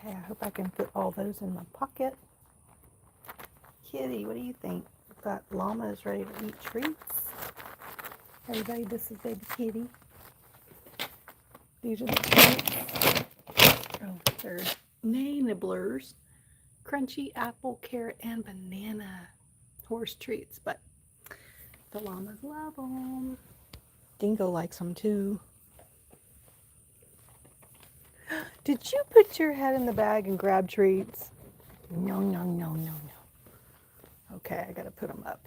Okay, I hope I can fit all those in my pocket. Kitty, what do you think? We've got llamas ready to eat treats. Everybody, this is baby Kitty. These are the treats. Oh, they're nibblers. Crunchy apple, carrot, and banana horse treats, but the llamas love them. Dingo likes them too. Did you put your head in the bag and grab treats? No, no, no, no, no. Okay, I gotta put them up.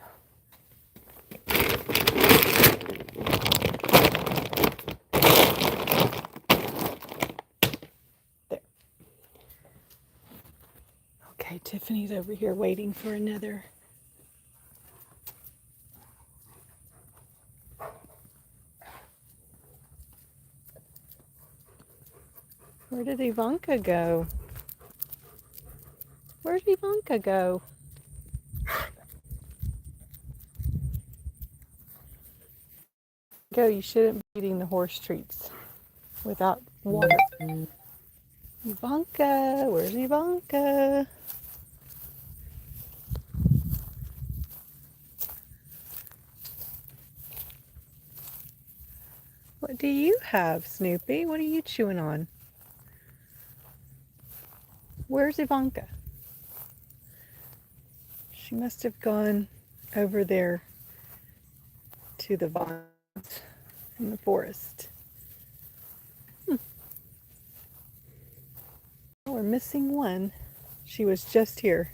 There. Okay, Tiffany's over here waiting for another. Where did Ivanka go? Where did Ivanka go? Go, you shouldn't be eating the horse treats without water. Ivanka, where's Ivanka? What do you have, Snoopy? What are you chewing on? Where's Ivanka? She must have gone over there to the vines in the forest. We're missing one. She was just here.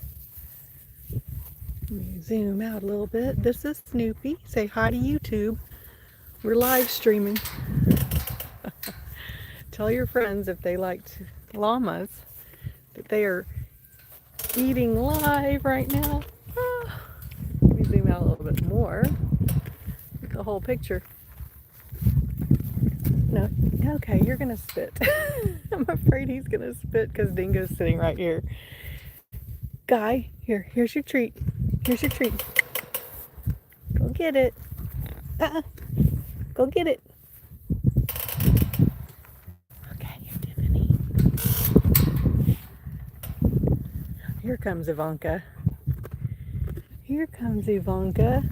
Let me zoom out a little bit. This is Snoopy. Say hi to YouTube. We're live streaming. Tell your friends if they liked llamas that they are eating live right now. Let me zoom out a little bit more. Get the whole picture. No, okay, you're gonna spit. I'm afraid he's gonna spit because Dingo's sitting right here. Guy, here's your treat. Here's your treat. Go get it. Go get it. Okay, here, Tiffany. Here comes Ivanka. Here comes Ivanka.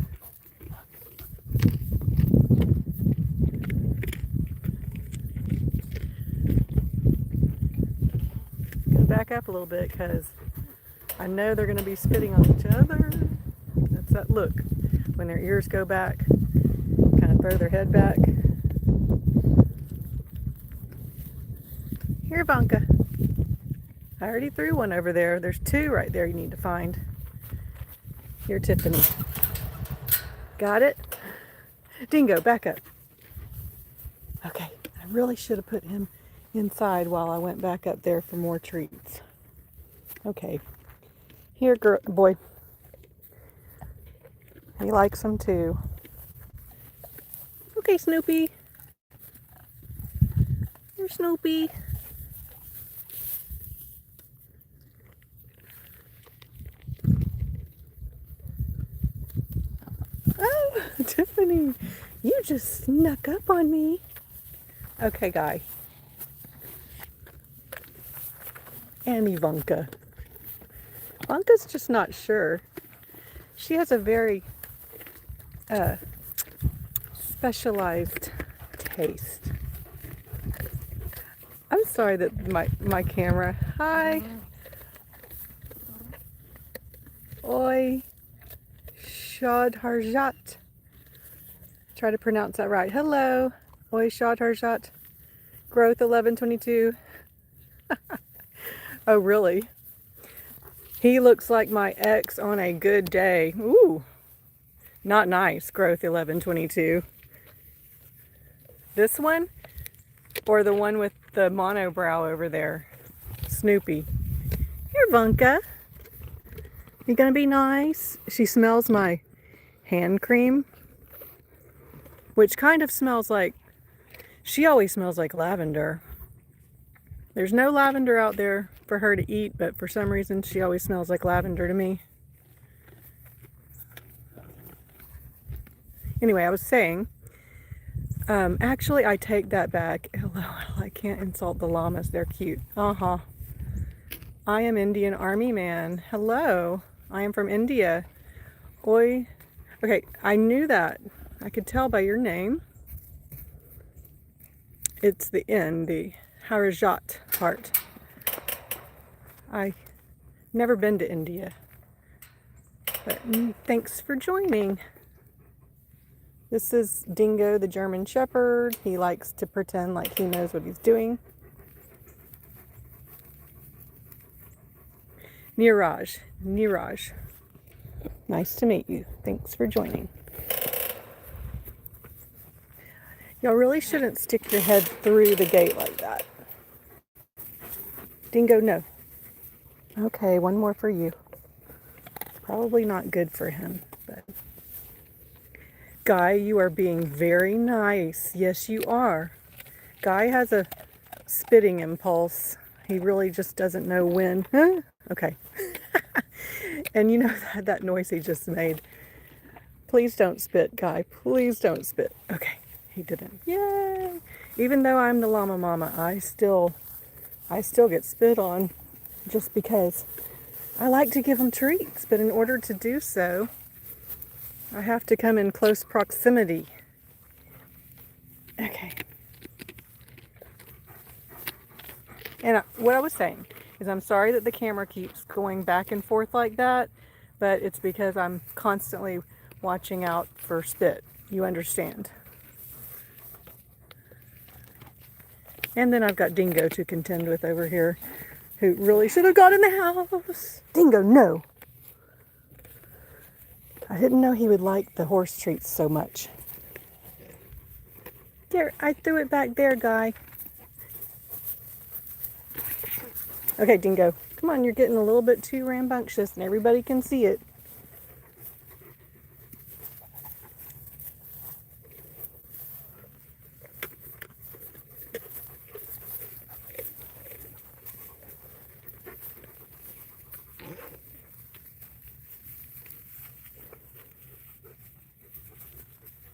Go back up a little bit because I know they're going to be spitting on each other. That's that look. When their ears go back, kind of throw their head back. Here, Ivanka. I already threw one over there. There's two right there you need to find. Here, Tiffany. Got it? Dingo, back up. Okay, I really should have put him inside while I went back up there for more treats. Okay. Here, girl, boy. He likes them too. Okay, Snoopy. Here, Snoopy. Oh, Tiffany, you just snuck up on me. Okay, Guy. And Ivanka. Ivanka's just not sure. She has a very specialized taste. I'm sorry that my camera. Hi. Oi. Shad Harjat. Try to pronounce that right. Hello. Oi Shad Harjat. Growth 1122. Oh, really? He looks like my ex on a good day. Ooh. Not nice, Growth 1122. This one? Or the one with the monobrow over there? Snoopy. Here, Ivanka. You gonna be nice? She smells my hand cream, which kind of smells like, she always smells like lavender. There's no lavender out there for her to eat, but for some reason she always smells like lavender to me. Anyway, I was saying, actually I take that back. LOL, I can't insult the llamas, they're cute. I am Indian Army Man. Hello. I am from India. Oi. Okay, I knew that. I could tell by your name. It's the N, the Harajat part. I've never been to India. But thanks for joining. This is Dingo, the German Shepherd. He likes to pretend like he knows what he's doing. Niraj. Nice to meet you. Thanks for joining. Y'all really shouldn't stick your head through the gate like that. Dingo, no. Okay, one more for you. Probably not good for him, but... Guy, you are being very nice. Yes, you are. Guy has a spitting impulse. He really just doesn't know when. Huh? Okay. And you know that noise he just made. Please don't spit, Guy. Please don't spit. Okay, he didn't. Yay! Even though I'm the llama mama, I still get spit on just because I like to give them treats. But in order to do so, I have to come in close proximity. Okay. And what I was saying is I'm sorry that the camera keeps going back and forth like that, but it's because I'm constantly watching out for spit. You understand? And then I've got Dingo to contend with over here, who really should have got in the house. Dingo, no. I didn't know he would like the horse treats so much. There, I threw it back there, Guy. Okay, Dingo, come on, you're getting a little bit too rambunctious and everybody can see it.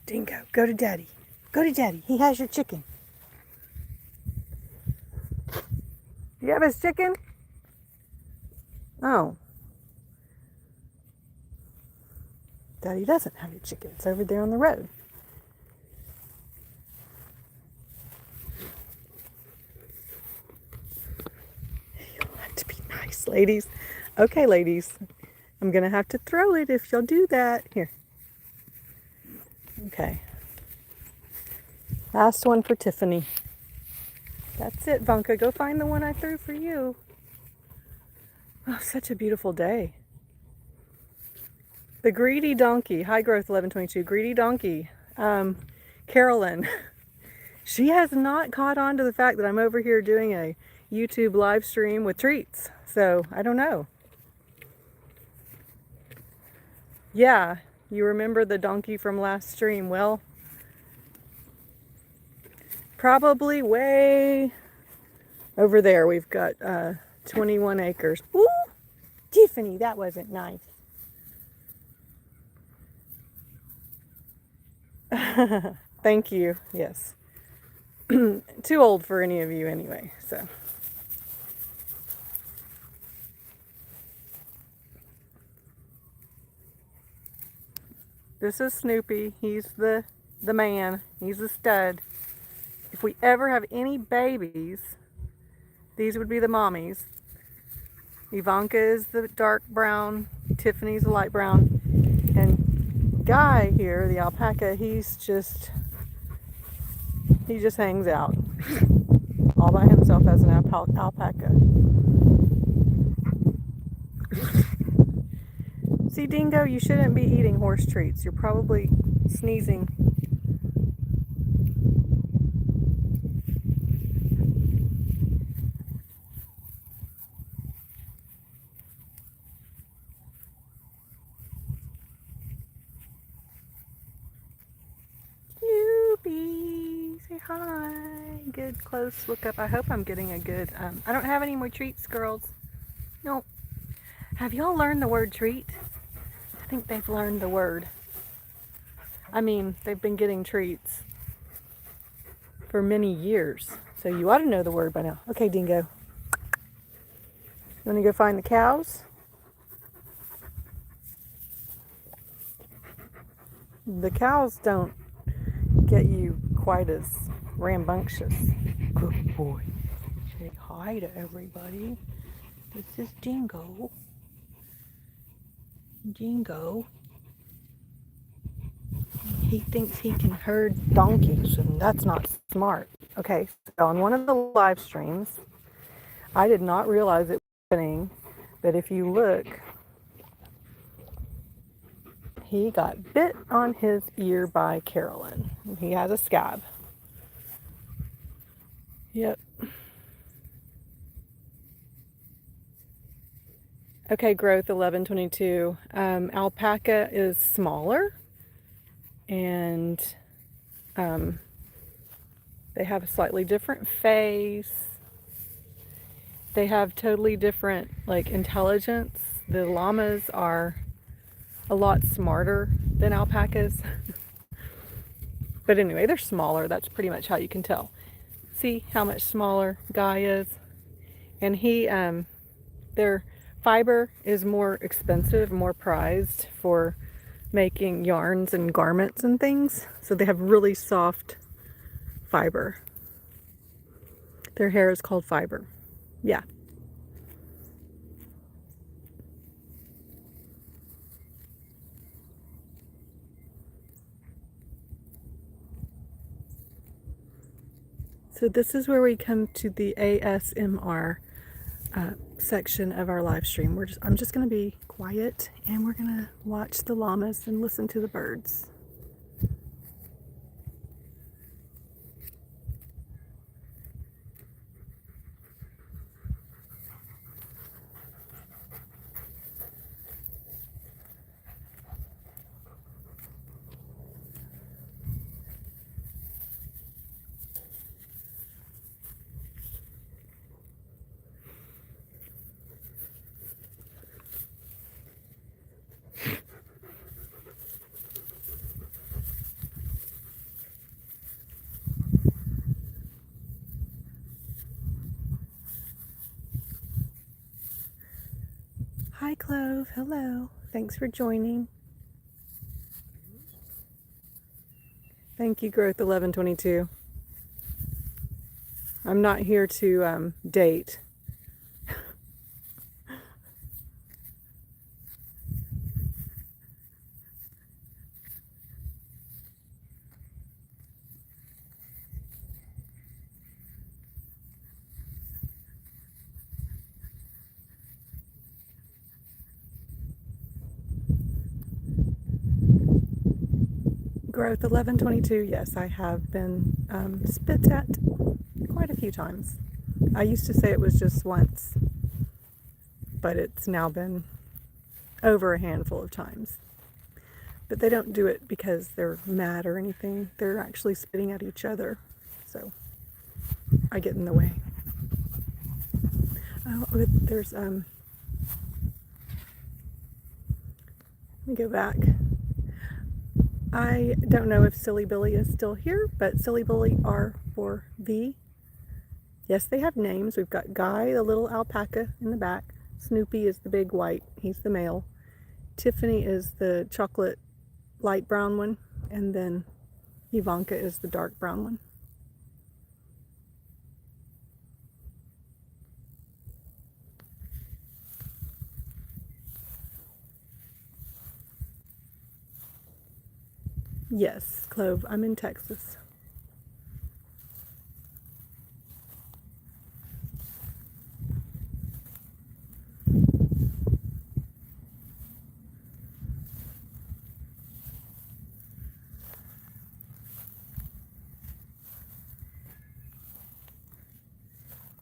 Dingo, go to Daddy. Go to Daddy. He has your chicken. You have his chicken? Oh. Daddy doesn't have your chicken. It's over there on the road. You'll have to be nice, ladies. Okay, ladies. I'm going to have to throw it if you'll do that. Here. Okay. Last one for Tiffany. That's it, Vanka. Go find the one I threw for you. Oh, such a beautiful day. The greedy donkey. High growth 1122. Greedy donkey. Carolyn. She has not caught on to the fact that I'm over here doing a YouTube live stream with treats. So, I don't know. Yeah, you remember the donkey from last stream. Well, probably way over there. We've got 21 acres. Ooh, Tiffany, that wasn't nice. Thank you. Yes. Too old for any of you anyway, so. This is Snoopy. He's the man. He's the stud. If we ever have any babies, these would be the mommies. Ivanka is the dark brown, Tiffany's the light brown, and Guy here, the alpaca, he just hangs out all by himself as an alpaca. See, Dingo, you shouldn't be eating horse treats. You're probably sneezing. Snoopy, say hi. Good close look up. I hope I'm getting a good, I don't have any more treats, girls. No. Have y'all learned the word treat? I think they've learned the word. I mean, they've been getting treats for many years. So you ought to know the word by now. Okay, Dingo. You want to go find the cows? The cows don't get you quite as rambunctious. Good boy. Say hi to everybody. This is Dingo. Dingo. He thinks he can herd donkeys, and that's not smart. Okay, so on one of the live streams, I did not realize it was happening, but if you look, he got bit on his ear by Carolyn. He has a scab. Yep. Okay, growth 1122. Alpaca is smaller, and they have a slightly different face. They have totally different, like, intelligence. The llamas are a lot smarter than alpacas. But anyway, they're smaller. That's pretty much how you can tell. See how much smaller Guy is? And their fiber is more expensive, more prized for making yarns and garments and things. So they have really soft fiber. Their hair is called fiber. Yeah. So this is where we come to the ASMR section of our live stream. I'm just going to be quiet, and we're going to watch the llamas and listen to the birds. Hi, Clove. Hello. Thanks for joining. Thank you, Growth 1122. I'm not here to date. Growth 1122, yes, I have been spit at quite a few times. I used to say it was just once, but it's now been over a handful of times. But they don't do it because they're mad or anything. They're actually spitting at each other, so I get in the way. Oh, there's, let me go back. I don't know if Silly Billy is still here, but Silly Billy R4V. Yes, they have names. We've got Guy, the little alpaca, in the back. Snoopy is the big white. He's the male. Tiffany is the chocolate light brown one. And then Ivanka is the dark brown one. Yes, Clove, I'm in Texas.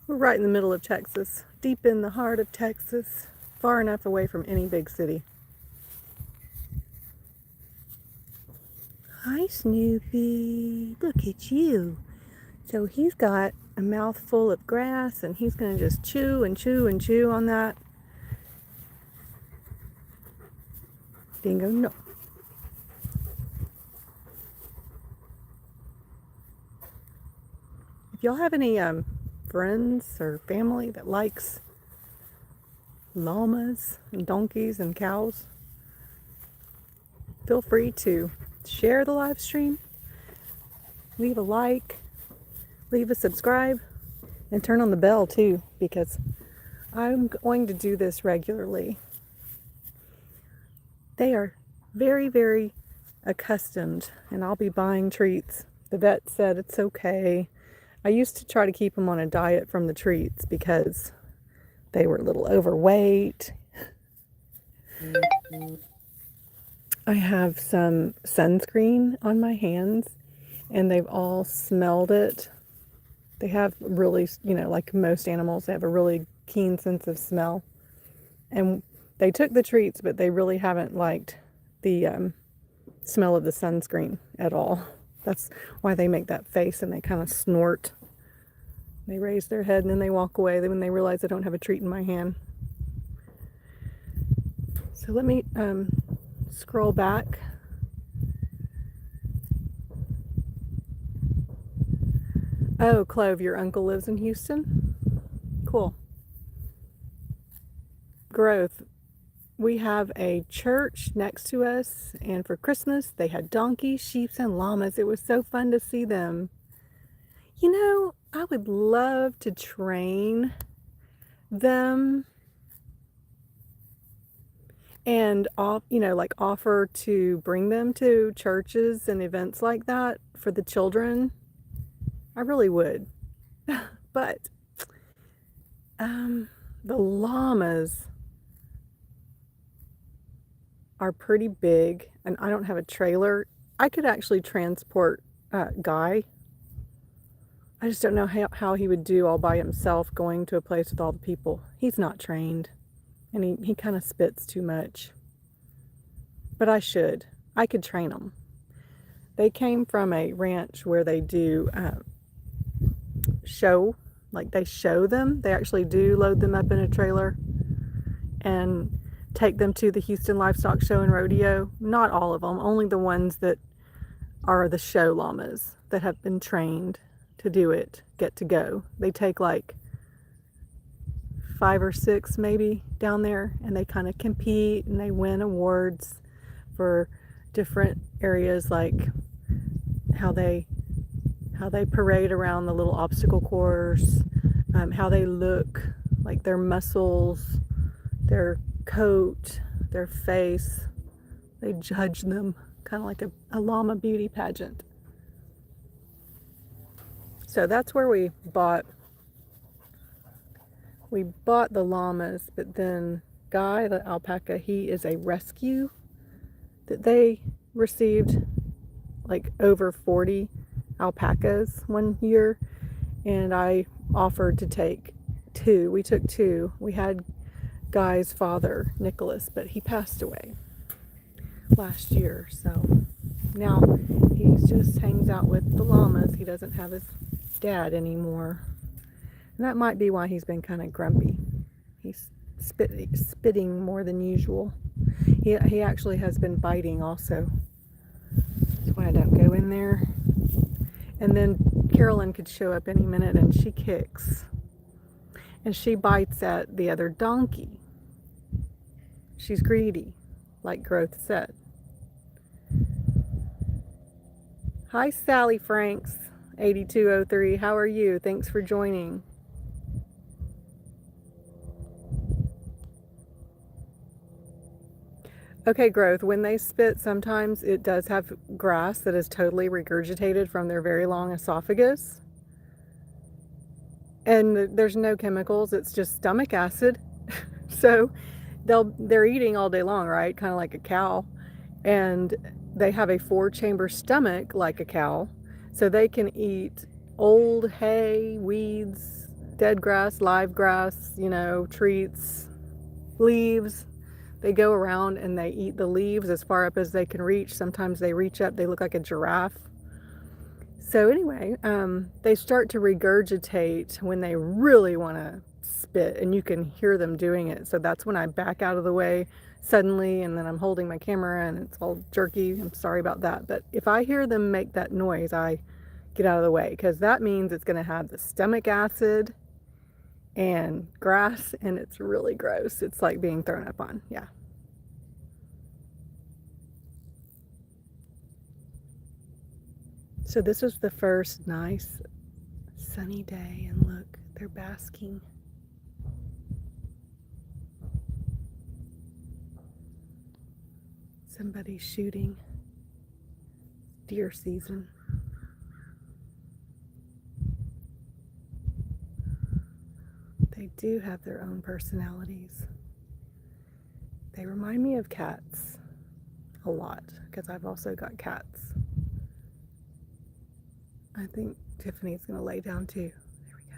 We're right in the middle of Texas, deep in the heart of Texas, far enough away from any big city. Hi, Snoopy. Look at you. So he's got a mouthful of grass, and he's going to just chew and chew and chew on that. Dingo, no. If y'all have any friends or family that likes llamas and donkeys and cows, feel free to share the live stream, leave a like, leave a subscribe, and turn on the bell too, because I'm going to do this regularly. They are very, very accustomed, and I'll be buying treats. The vet said it's okay. I used to try to keep them on a diet from the treats because they were a little overweight. I have some sunscreen on my hands, and they've all smelled it. They have really, like most animals, they have a really keen sense of smell. And they took the treats, but they really haven't liked the smell of the sunscreen at all. That's why they make that face and they kind of snort. They raise their head and then they walk away when they realize I don't have a treat in my hand. So let me scroll back. Oh, Clove, your uncle lives in Houston? Cool. Growth. We have a church next to us, and for Christmas they had donkeys, sheep, and llamas. It was so fun to see them. I would love to train them and offer to bring them to churches and events like that for the children. I really would. But the llamas are pretty big, and I don't have a trailer. I could actually transport Guy. I just don't know how he would do all by himself going to a place with all the people. He's not trained, and he kind of spits too much. But I could train them. They came from a ranch where they do they show them. They actually do load them up in a trailer and take them to the Houston Livestock Show and Rodeo. Not all of them, only the ones that are the show llamas that have been trained to do it get to go. They take like 5 or 6 maybe down there, and they kind of compete and they win awards for different areas, like how they parade around the little obstacle course, how they look, like their muscles, their coat, their face. They judge them, kind of like a llama beauty pageant. So that's where we bought the llamas, but then Guy, the alpaca, he is a rescue that they received, like over 40 alpacas one year, and I offered to take 2. We took 2. We had Guy's father, Nicholas, but he passed away last year, so now he just hangs out with the llamas. He doesn't have his dad anymore, and that might be why he's been kind of grumpy. He's spitting more than usual. He actually has been biting also. That's why I don't go in there. And then Carolyn could show up any minute, and she kicks, and she bites at the other donkey. She's greedy, like Growth said. Hi, Sally Franks, 8203. How are you? Thanks for joining. Okay, Growth, when they spit, sometimes it does have grass that is totally regurgitated from their very long esophagus. And there's no chemicals, it's just stomach acid. So they're eating all day long, right? Kind of like a cow. And they have a 4-chamber stomach like a cow. So they can eat old hay, weeds, dead grass, live grass, treats, leaves. They go around and they eat the leaves as far up as they can reach. Sometimes they reach up, they look like a giraffe. So anyway, they start to regurgitate when they really want to spit, and you can hear them doing it. So that's when I back out of the way suddenly, and then I'm holding my camera and it's all jerky. I'm sorry about that. But if I hear them make that noise, I get out of the way, because that means it's going to have the stomach acid and grass, and it's really gross. It's like being thrown up on. Yeah. So this was the first nice sunny day, and look, they're basking. Somebody's shooting. Deer season. They do have their own personalities. They remind me of cats a lot because I've also got cats. I think Tiffany's going to lay down too. There we go.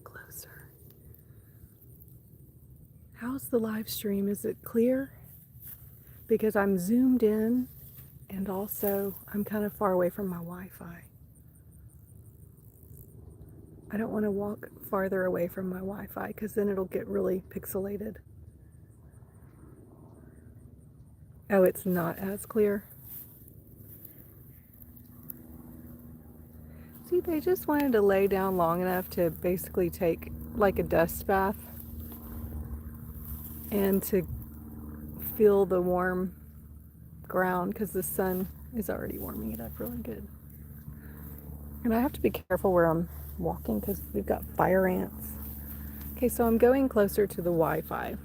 Closer. How's the live stream? Is it clear? Because I'm zoomed in and also I'm kind of far away from my Wi-Fi. I don't want to walk farther away from my Wi-Fi because then it'll get really pixelated. Oh, it's not as clear. See, they just wanted to lay down long enough to basically take like a dust bath and to feel the warm ground because the sun is already warming it up really good. And I have to be careful where I'm walking because we've got fire ants. Okay, so I'm going closer to the Wi-Fi.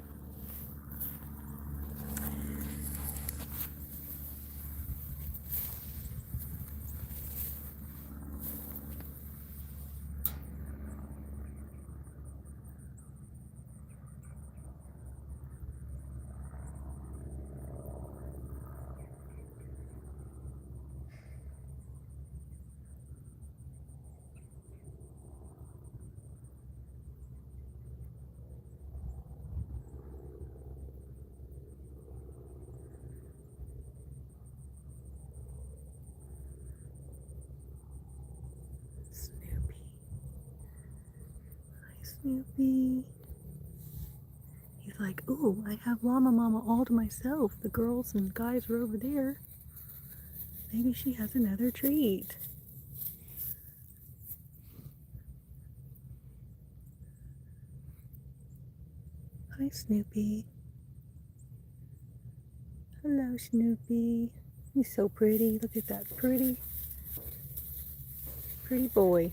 Snoopy. He's like, ooh, I have Llama Mama all to myself. The girls and guys are over there. Maybe she has another treat. Hi, Snoopy. Hello, Snoopy. He's so pretty. Look at that pretty boy.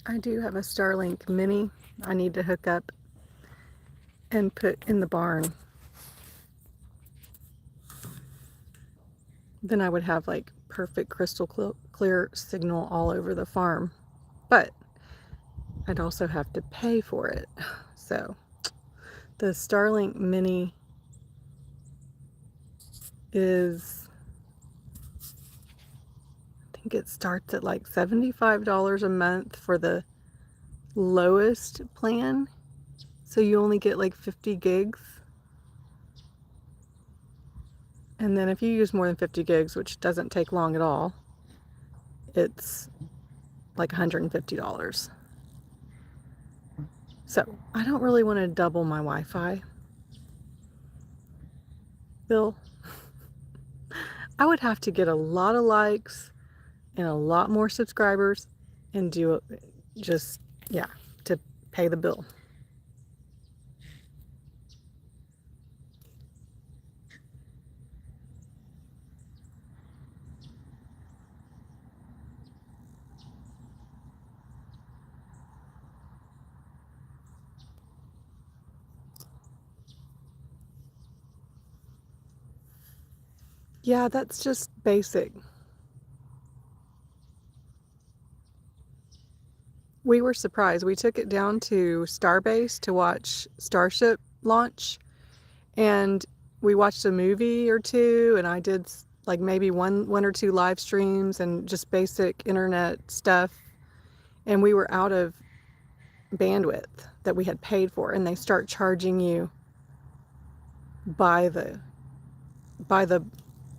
I do have a Starlink Mini I need to hook up and put in the barn. Then I would have like perfect crystal clear signal all over the farm. But I'd also have to pay for it. So the Starlink Mini is, I think it starts at like $75 a month for the lowest plan. So you only get like 50 gigs. And then if you use more than 50 gigs, which doesn't take long at all, it's like $150. So I don't really want to double my Wi-Fi bill. I would have to get a lot of likes and a lot more subscribers and do just, yeah, to pay the bill. Yeah, that's just basic. We were surprised. We took it down to Starbase to watch Starship launch, and we watched a movie or two, and I did like maybe one or two live streams and just basic internet stuff, and we were out of bandwidth that we had paid for, and they start charging you by the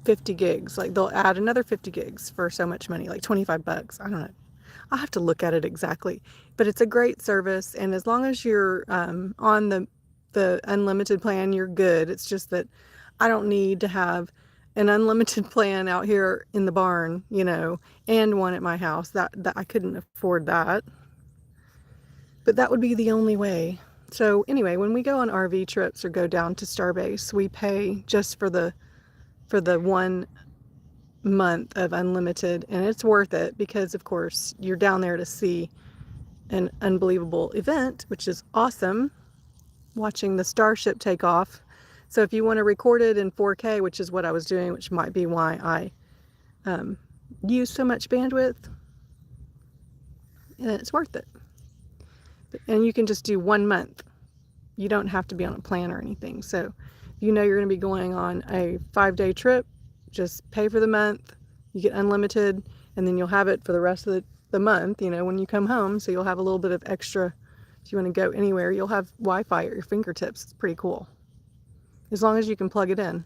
50 gigs. Like they'll add another 50 gigs for so much money, like 25 bucks. I don't know. I'll have to look at it exactly, but it's a great service, and as long as you're on the unlimited plan, you're good. It's just that I don't need to have an unlimited plan out here in the barn, you know, and one at my house. That I couldn't afford that, but that would be the only way. So anyway, when we go on RV trips or go down to Starbase, we pay just for the 1 month of unlimited, and it's worth it because of course you're down there to see an unbelievable event, which is awesome, watching the Starship take off. So if you want to record it in 4K, which is what I was doing, which might be why I use so much bandwidth, and it's worth it. And you can just do 1 month. You don't have to be on a plan or anything. So if you know you're going to be going on a 5-day trip, just pay for the month. You get unlimited, and then you'll have it for the rest of the month, you know, when you come home. So you'll have a little bit of extra. If you want to go anywhere, you'll have Wi-Fi at your fingertips. It's pretty cool, as long as you can plug it in.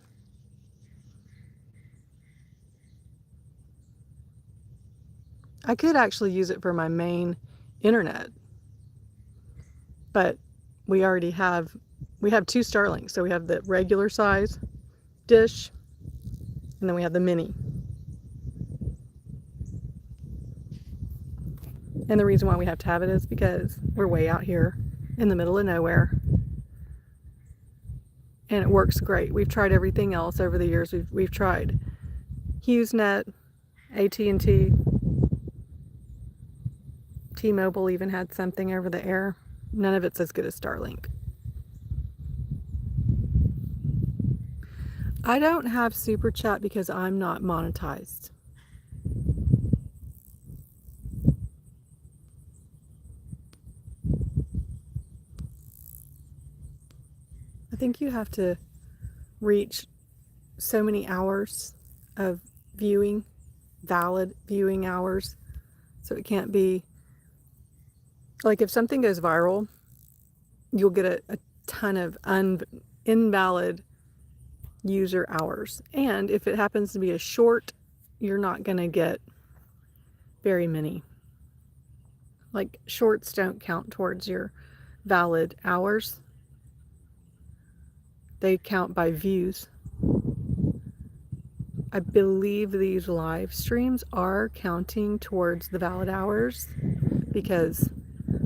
I could actually use it for my main internet, but we have 2 Starlinks. So we have the regular size dish, and then we have the mini. And the reason why we have to have it is because we're way out here in the middle of nowhere, and it works great. We've tried everything else over the years. We've tried HughesNet, AT&T, T-Mobile even had something over the air. None of it's as good as Starlink. I don't have Super Chat because I'm not monetized. I think you have to reach so many hours of viewing, valid viewing hours. So it can't be, like if something goes viral, you'll get a ton of invalid user hours. And if it happens to be a short, you're not going to get very many. Like shorts don't count towards your valid hours. They count by views. I believe these live streams are counting towards the valid hours because,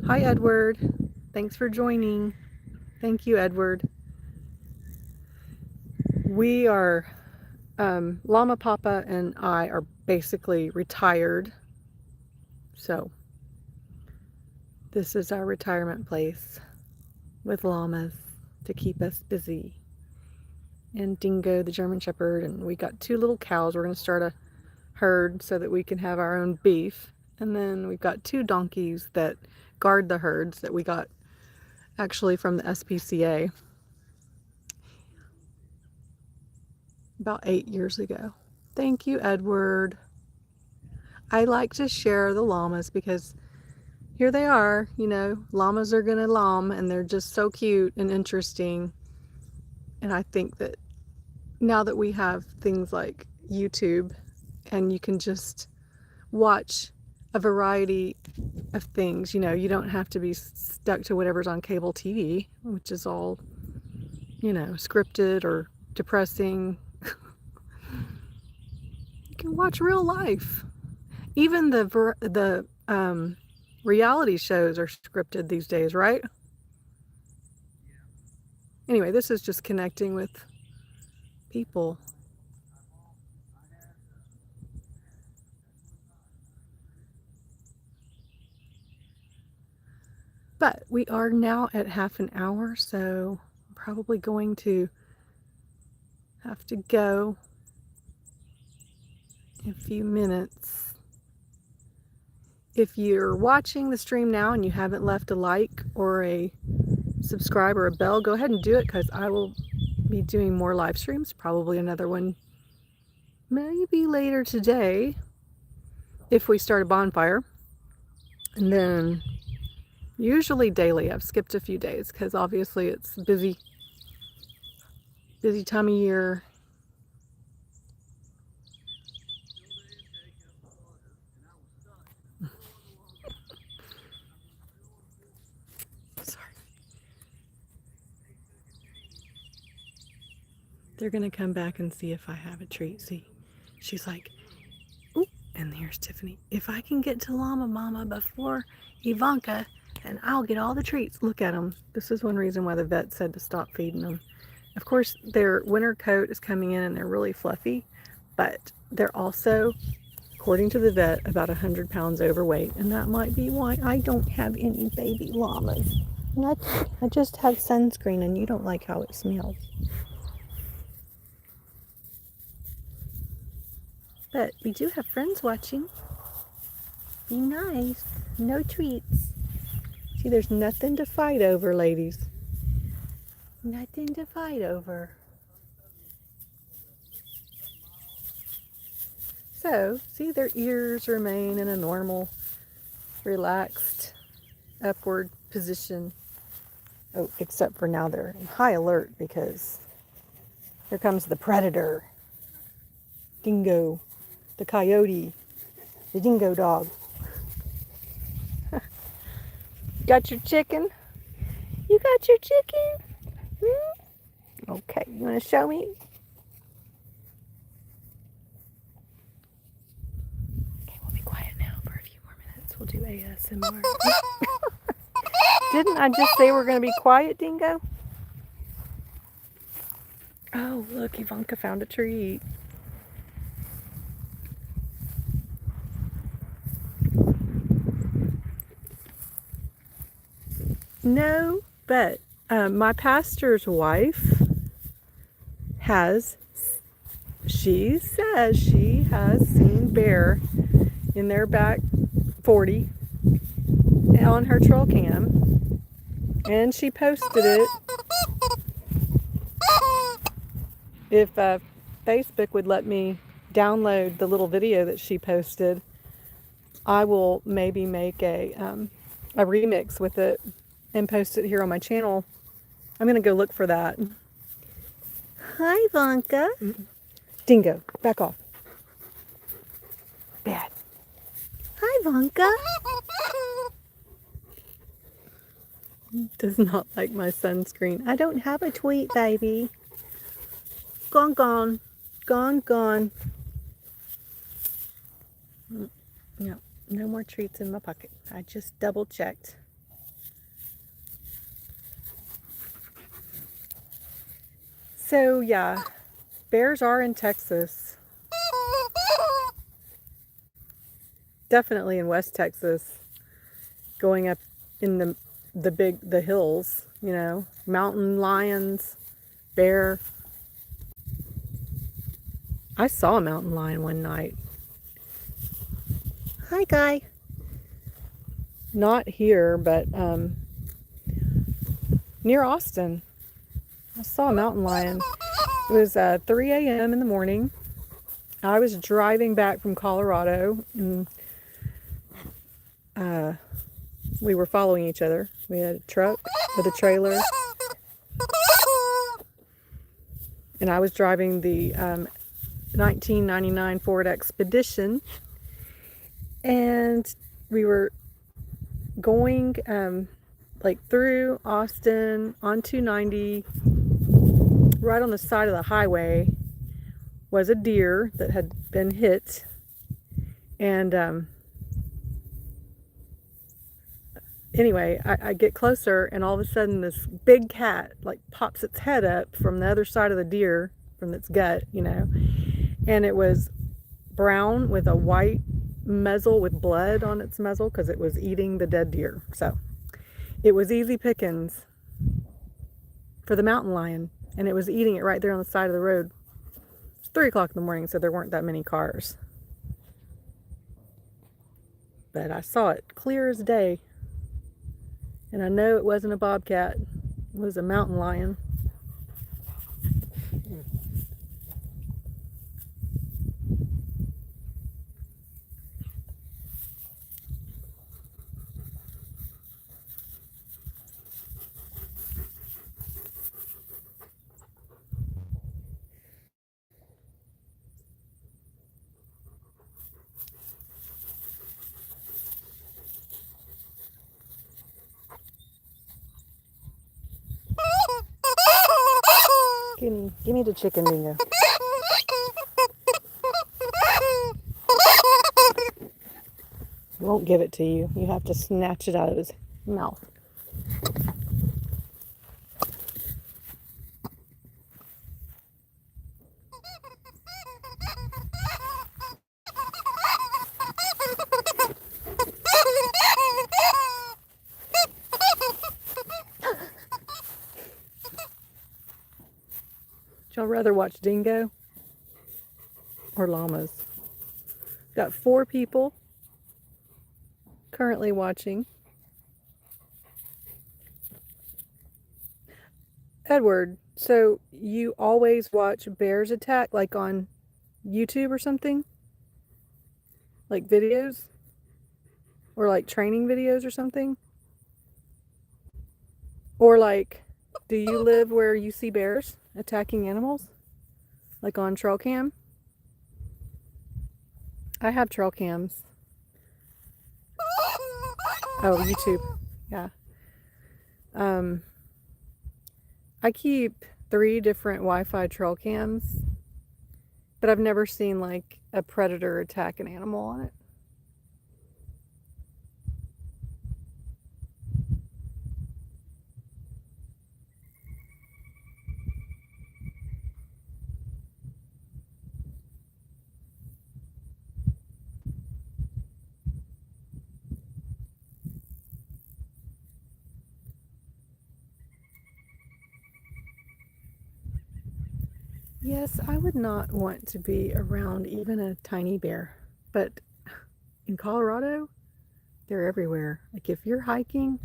hi Edward, thanks for joining. Thank you, Edward. We are, Llama Papa and I are basically retired. So this is our retirement place with llamas to keep us busy. And Dingo, the German Shepherd, and we got 2 little cows. We're going to start a herd so that we can have our own beef. And then we've got 2 donkeys that guard the herds that we got actually from the SPCA about 8 years ago. Thank you, Edward. I like to share the llamas because here they are, you know, llamas are gonna llama, and they're just so cute and interesting. And I think that now that we have things like YouTube and you can just watch a variety of things, you know, you don't have to be stuck to whatever's on cable TV, which is all, you know, scripted or depressing. You can watch real life. Even the reality shows are scripted these days, right? Anyway, this is just connecting with people. But we are now at half an hour, so I'm probably going to have to go in a few minutes. If you're watching the stream now and you haven't left a like or a subscribe or a bell, go ahead and do it, because I will be doing more live streams, probably another one maybe later today if we start a bonfire. And then usually daily. I've skipped a few days because obviously it's busy time of year. Sorry. They're gonna come back and see if I have a treat. See, she's like, ooh, and here's Tiffany. If I can get to Llama Mama before Ivanka, and I'll get all the treats. Look at them. This is one reason why the vet said to stop feeding them. Of course, their winter coat is coming in and they're really fluffy, but they're also, according to the vet, about 100 pounds overweight, and that might be why I don't have any baby llamas. I just have sunscreen, and you don't like how it smells. But we do have friends watching. Be nice. No treats. See, there's nothing to fight over, ladies. Nothing to fight over. So, see, their ears remain in a normal, relaxed, upward position. Oh, except for now they're in high alert because here comes the predator. Dingo, the coyote, the dingo dog. Got your chicken? You got your chicken? Okay, you want to show me? Okay, we'll be quiet now for a few more minutes. We'll do ASMR. Didn't I just say we're going to be quiet, Dingo? Oh, look, Ivanka found a treat. No, but my pastor's wife she says she has seen bear in their back 40 on her trail cam, and she posted it. If Facebook would let me download the little video that she posted, I will maybe make a remix with it and post it here on my channel. I'm going to go look for that. Hi, Vanka. Dingo, back off. Bad. Hi, Vanka. Does not like my sunscreen. I don't have a tweet, baby. Gone, gone. Gone, gone. No, no more treats in my pocket. I just double checked. So yeah, bears are in Texas. Definitely in West Texas. Going up in the hills, you know, mountain lions, bear. I saw a mountain lion one night. Hi, Guy. Not here, but near Austin. I saw a mountain lion. It was 3 a.m. in the morning. I was driving back from Colorado, and we were following each other. We had a truck with a trailer, and I was driving the 1999 Ford Expedition, and we were going like through Austin on 290. Right on the side of the highway was a deer that had been hit, and Anyway, I get closer, and all of a sudden this big cat like pops its head up from the other side of the deer, from its gut, and it was brown with a white muzzle with blood on its muzzle because it was eating the dead deer. So it was easy pickings for the mountain lion, and it was eating it right there on the side of the road. It's 3 o'clock in the morning, so there weren't that many cars. But I saw it clear as day. And I know it wasn't a bobcat. It was a mountain lion. Give me the chicken, Dingo. He won't give it to you. You have to snatch it out of his mouth. Would y'all rather watch Dingo or llamas? Got 4 people currently watching. Edward, so you always watch bears attack, like on YouTube or something? Like videos? Or like training videos or something? Or like, do you live where you see bears attacking animals? Like on trail cam? I have trail cams. Oh, YouTube. Yeah. I keep 3 different Wi-Fi trail cams, but I've never seen like a predator attack an animal on it. Yes, I would not want to be around even a tiny bear, but in Colorado, they're everywhere. Like if you're hiking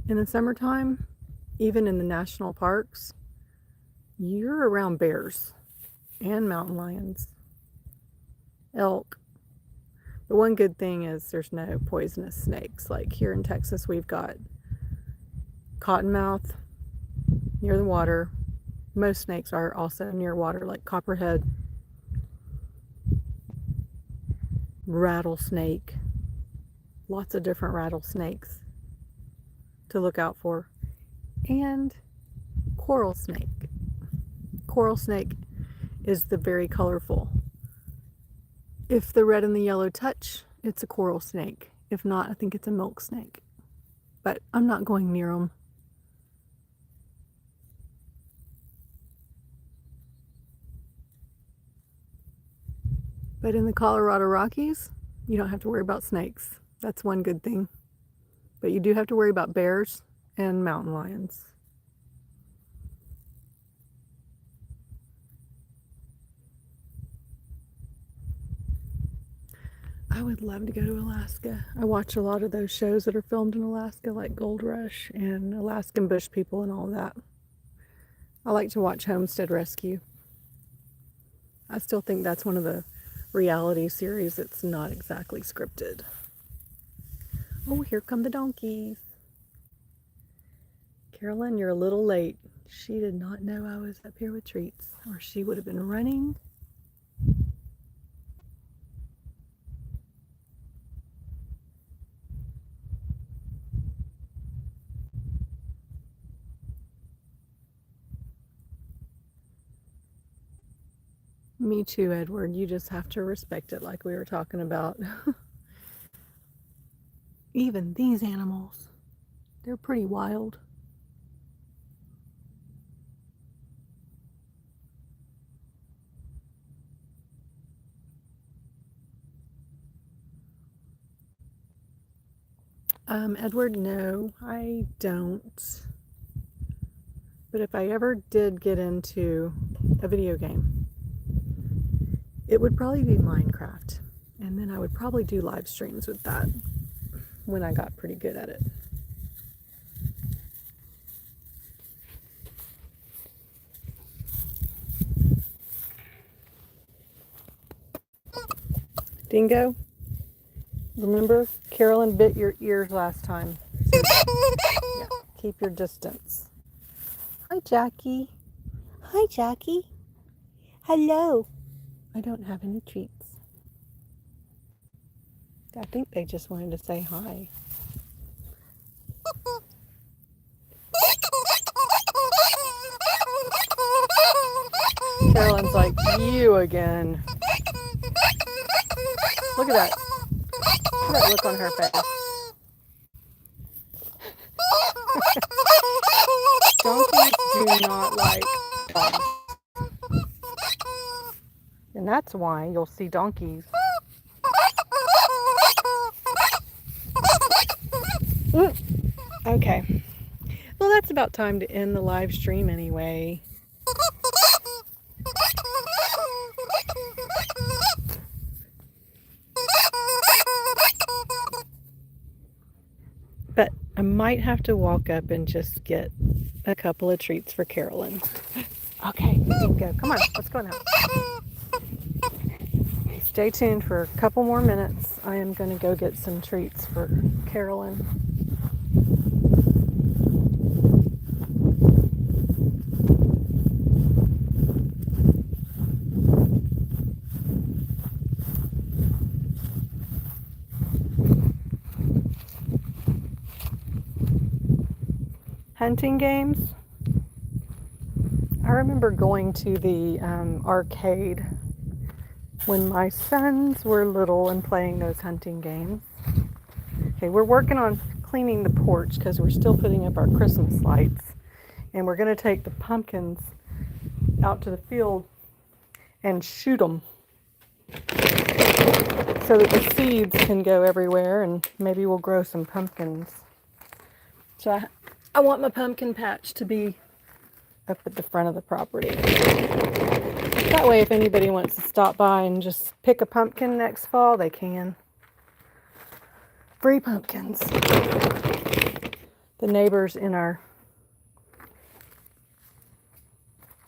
in the summertime, even in the national parks, you're around bears and mountain lions, elk. The one good thing is there's no poisonous snakes. Like here in Texas, we've got cottonmouth near the water. Most snakes are also near water, like copperhead, rattlesnake, lots of different rattlesnakes to look out for, and coral snake. Coral snake is the very colorful. If the red and the yellow touch, it's a coral snake. If not, I think it's a milk snake. But I'm not going near them. But in the Colorado Rockies, you don't have to worry about snakes. That's one good thing. But you do have to worry about bears and mountain lions. I would love to go to Alaska. I watch a lot of those shows that are filmed in Alaska, like Gold Rush and Alaskan Bush People and all that. I like to watch Homestead Rescue. I still think that's one of the reality series that's not exactly scripted. Oh, here come the donkeys. Carolyn, you're a little late. She did not know I was up here with treats, or she would have been running. Me too, Edward. You just have to respect it like we were talking about. Even these animals. They're pretty wild. Edward, no, I don't. But if I ever did get into a video game, it would probably be Minecraft. And then I would probably do live streams with that when I got pretty good at it. Dingo, remember Carolyn bit your ears last time. So, yeah, keep your distance. Hi, Jackie. Hi, Jackie. Hello. I don't have any treats. I think they just wanted to say hi. Carolyn's like, you again. Look at that. Look at that look on her face. Donkeys do not like dogs. And that's why you'll see donkeys. Okay. Well, that's about time to end the live stream anyway. But I might have to walk up and just get a couple of treats for Carolyn. Okay, Dingo, come on, let's go now. Stay tuned for a couple more minutes. I am going to go get some treats for Carolyn. Hunting games. I remember going to the arcade when my sons were little and playing those hunting games. Okay, we're working on cleaning the porch because we're still putting up our Christmas lights. And we're going to take the pumpkins out to the field and shoot them so that the seeds can go everywhere, and maybe we'll grow some pumpkins. So I want my pumpkin patch to be up at the front of the property. That way, if anybody wants to stop by and just pick a pumpkin next fall, they can. Free pumpkins. The neighbors in our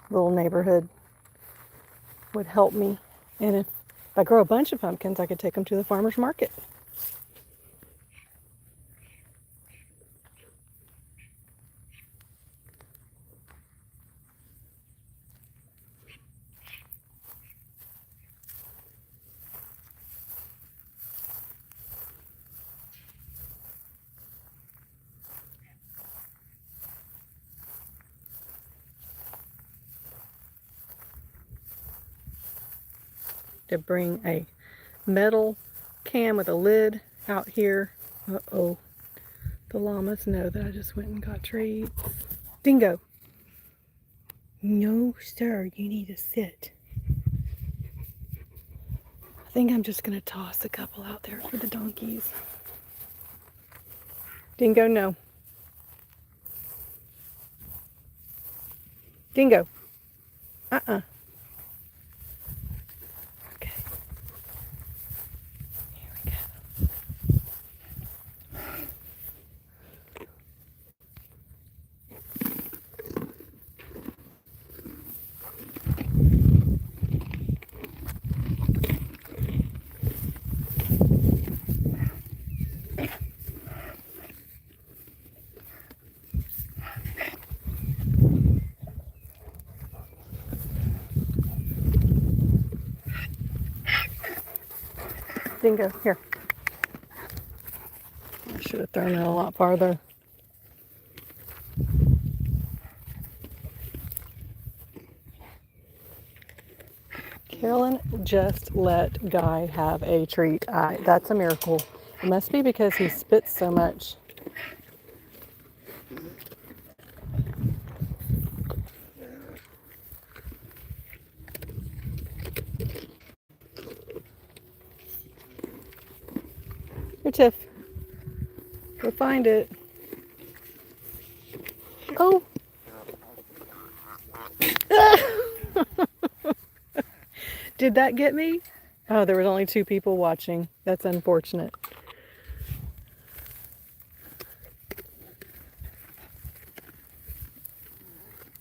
little neighborhood would help me. And if I grow a bunch of pumpkins, I could take them to the farmer's market. To bring a metal can with a lid out here. Uh-oh. The llamas know that I just went and got treats. Dingo. No, sir. You need to sit. I think I'm just going to toss a couple out there for the donkeys. Dingo, no. Dingo. Uh-uh. Dingo, here. I should have thrown it a lot farther. Carolyn just let Guy have a treat. That's a miracle. It must be because he spits so much. Tiff. Go find it. Oh. Did that get me? Oh, there was only 2 people watching. That's unfortunate.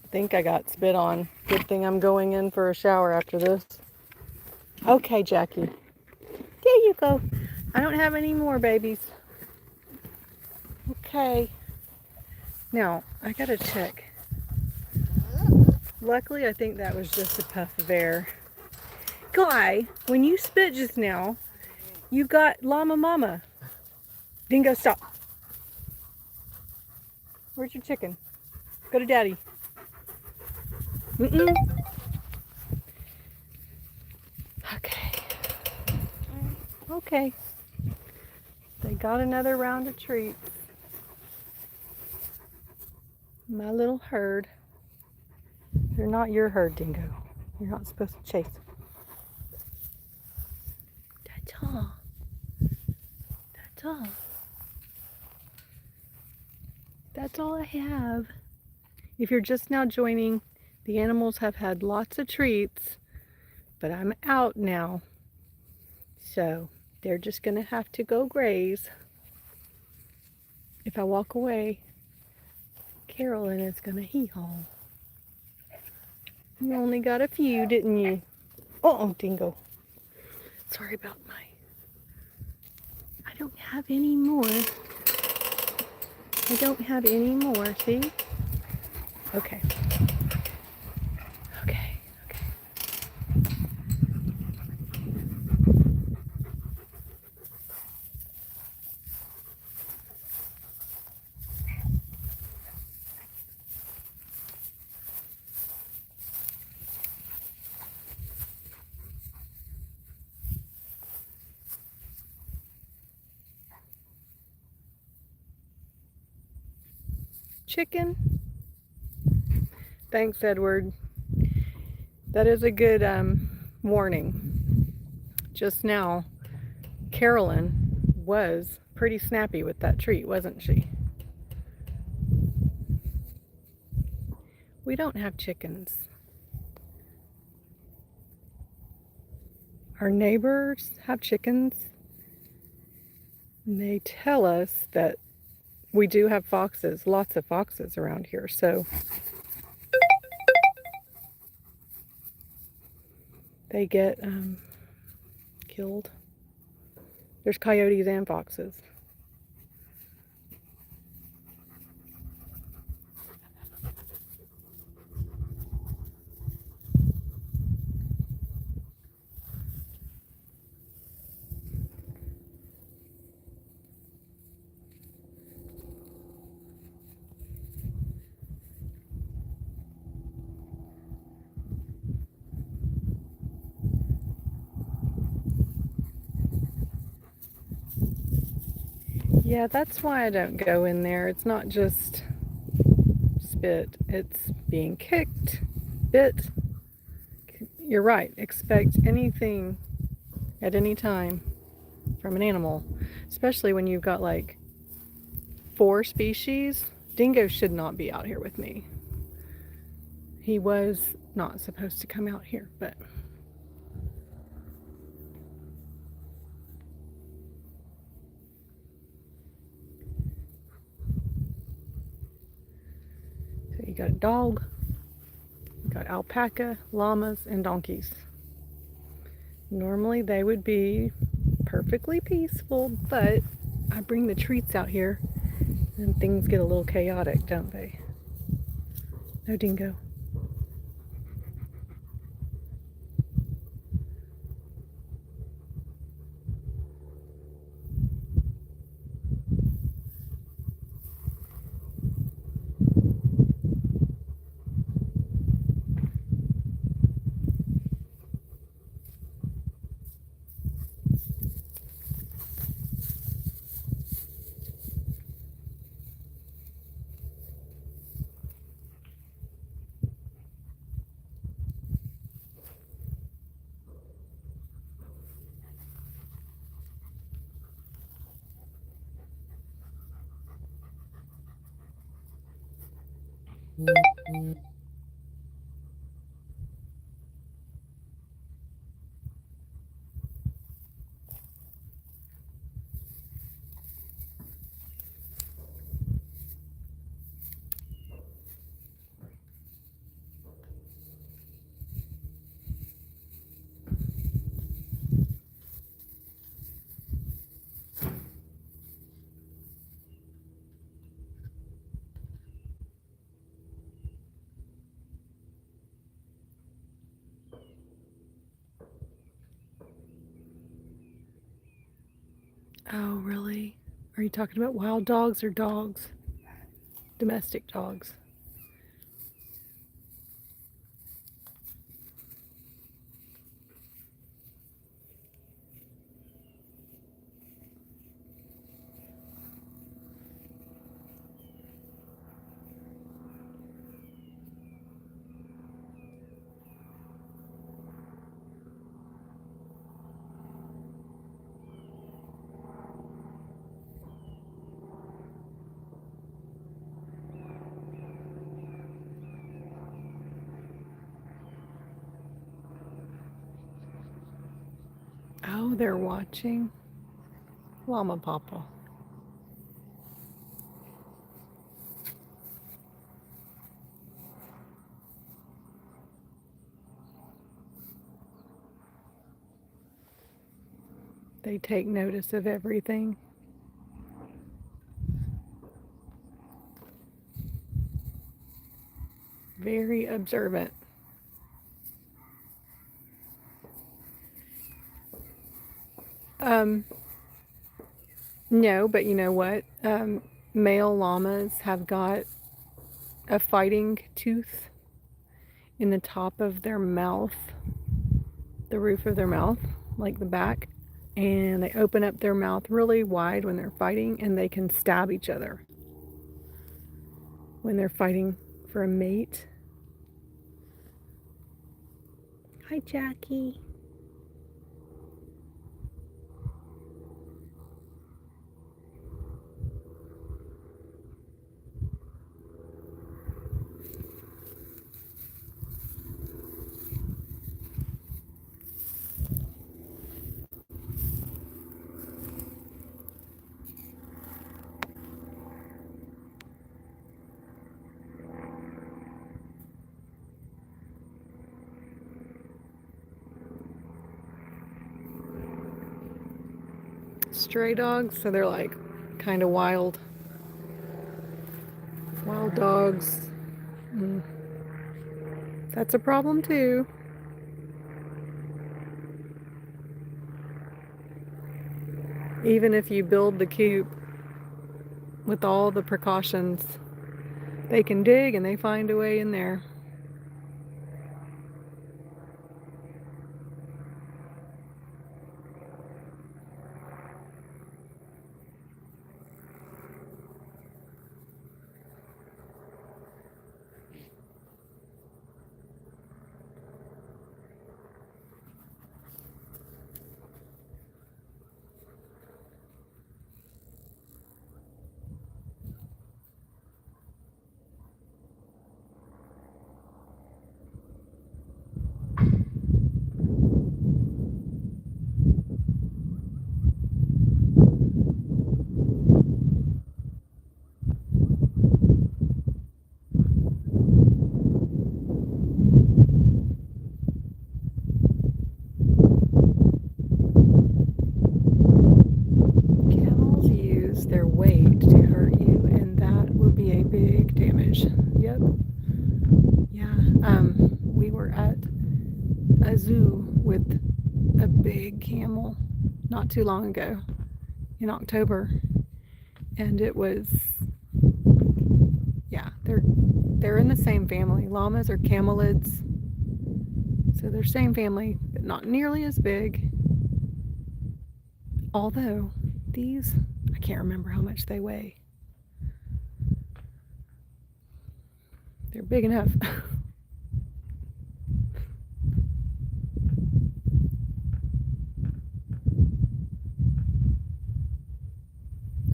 I think I got spit on. Good thing I'm going in for a shower after this. Okay, Jackie. There you go. I don't have any more babies. Okay. Now, I gotta check. Luckily, I think that was just a puff of air. Guy, when you spit just now, you got llama mama. Dingo, stop. Where's your chicken? Go to daddy. Mm-mm. Okay. Okay. They got another round of treats. My little herd. They're not your herd, Dingo. You're not supposed to chase them. That's all. That's all. That's all I have. If you're just now joining, the animals have had lots of treats, but I'm out now. So they're just going to have to go graze. If I walk away, Carolyn is going to hee-haw. You only got a few, didn't you? Uh-oh, Dingo. Sorry about my... I don't have any more. I don't have any more, see? Okay. Okay, okay. Chicken. Thanks, Edward. That is a good warning. Just now, Carolyn was pretty snappy with that treat, wasn't she? We don't have chickens. Our neighbors have chickens. And they tell us that we do have foxes, lots of foxes around here, so they get killed. There's coyotes and foxes. Yeah, that's why I don't go in there. It's not just spit, it's being kicked, bit. You're right, expect anything at any time from an animal, especially when you've got like 4 species. Dingo should not be out here with me. He was not supposed to come out here, but so you got a dog, you got alpaca, llamas, and donkeys. Normally they would be perfectly peaceful, but I bring the treats out here and things get a little chaotic, don't they? No, Dingo. Oh, really? Are you talking about wild dogs or dogs? Domestic dogs. Oh, they're watching Llama Papa. They take notice of everything. Very observant. No, but you know what? Male llamas have got a fighting tooth in the top of their mouth, the roof of their mouth, like the back, and they open up their mouth really wide when they're fighting, and they can stab each other when they're fighting for a mate. Hi, Jackie. Stray dogs, so they're like kind of wild. Wild dogs. That's a problem too. Even if you build the coop with all the precautions, they can dig and they find a way in there. Camels use their weight to hurt you, and that would be a big damage. Yep. Yeah. We were at a zoo with a big camel not too long ago in October, and it was, yeah, they're in the same family. Llamas are camelids, so they're same family, but not nearly as big. Although these, I can't remember how much they weigh. They're big enough.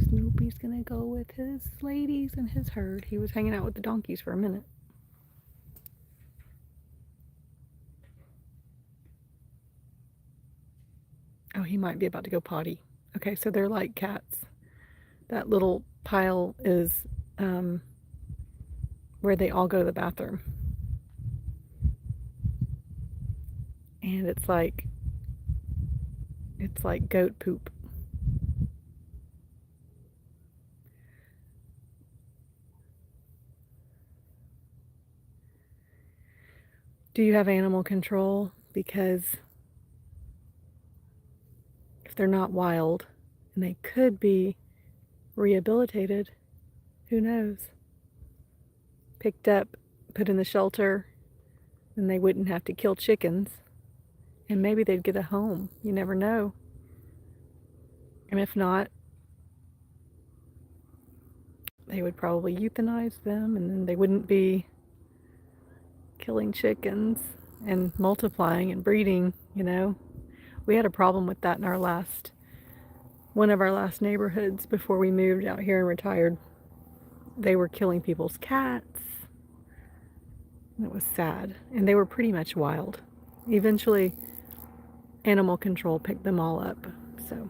Snoopy's gonna go with his ladies and his herd. He was hanging out with the donkeys for a minute. Oh, he might be about to go potty. Okay, so they're like cats. That little pile is where they all go to the bathroom. And it's like goat poop. Do you have animal control? Because if they're not wild and they could be rehabilitated, who knows? Picked up, put in the shelter, and they wouldn't have to kill chickens. And maybe they'd get a home. You never know. And if not, they would probably euthanize them, and then they wouldn't be killing chickens and multiplying and breeding, you know. We had a problem with that in one of our last neighborhoods before we moved out here and retired. They were killing people's cats. It was sad. And they were pretty much wild. Eventually, animal control picked them all up. So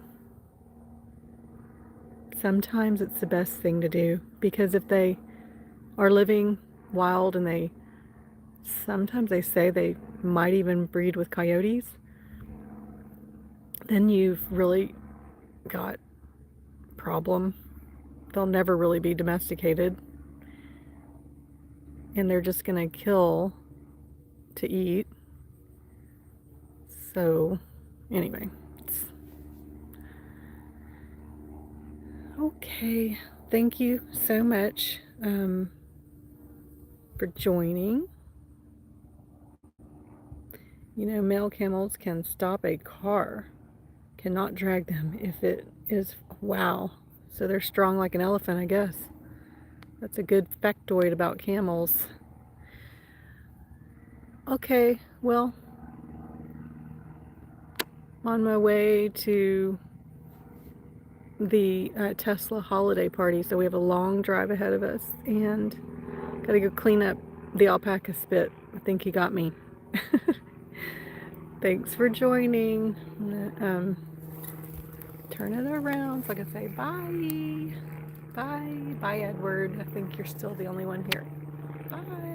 sometimes it's the best thing to do, because if they are living wild and sometimes they say they might even breed with coyotes, then you've really got a problem. They'll never really be domesticated, and they're just gonna kill to eat. So anyway, okay. Thank you so much for joining. You know, male camels can stop a car, cannot drag them if it is, wow. So they're strong like an elephant, I guess. That's a good factoid about camels. Okay, well, on my way to the Tesla holiday party, so we have a long drive ahead of us, and gotta go clean up the alpaca spit. I think he got me. Thanks for joining. Turn it around so I can say bye. Bye. Bye, Edward. I think you're still the only one here. Bye.